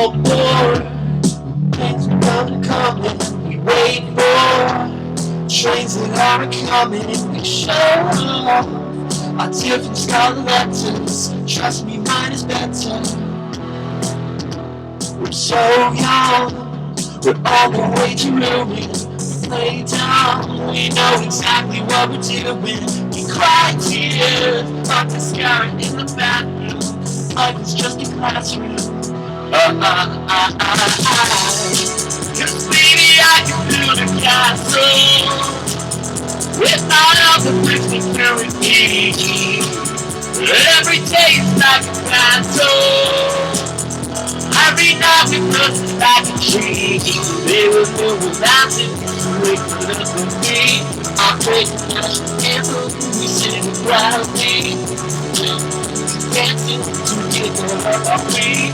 all bored. Things are coming, we wait for trains that are coming. We show our different scarlet letters. Trust me, mine is better. We're so young, we're on the way to ruin. We play down, we know exactly what we're doing. We cry tears, but the scar in the bathroom. Life is just a classroom. Cause baby, I can build a castle with all of the bricks that carry me. Every day is like a battle. Every night we cross like a tree. They will move a mountain, wait for us to be. I'll take a national anthem, we sing it proudly. Dancing together on our feet.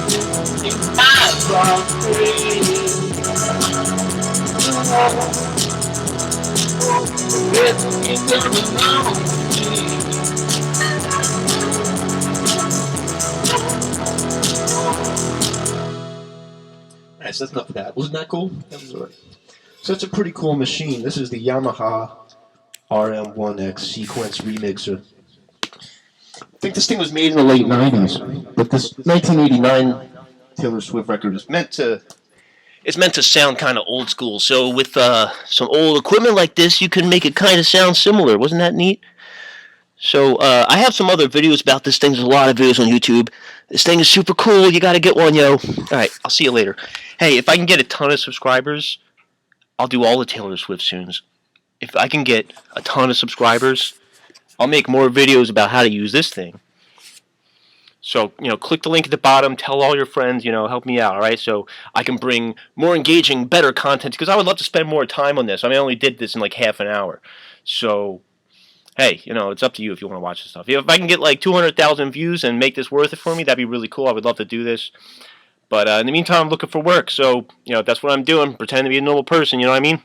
In my rock free. It's gonna know. Alright, so that's enough of that. Wasn't that cool? That was alright. So it's a pretty cool machine. This is the Yamaha RM1X Sequence Remixer. I think this thing was made in the late 90s, but this 1989 Taylor Swift record is meant to sound kind of old school. So with some old equipment like this, you can make it kind of sound similar. Wasn't that neat? So I have some other videos about this thing. There's a lot of videos on YouTube. This thing is super cool. You got to get one, yo. All right, I'll see you later. Hey, if I can get a ton of subscribers, I'll do all the Taylor Swift tunes. If I can get a ton of subscribers, I'll make more videos about how to use this thing. So, click the link at the bottom, tell all your friends, help me out, all right? So I can bring more engaging, better content, because I would love to spend more time on this. I only did this in like half an hour. So, hey, it's up to you if you want to watch this stuff. If I can get like 200,000 views and make this worth it for me, that'd be really cool. I would love to do this. But in the meantime, I'm looking for work. So, that's what I'm doing, pretending to be a normal person, you know what I mean?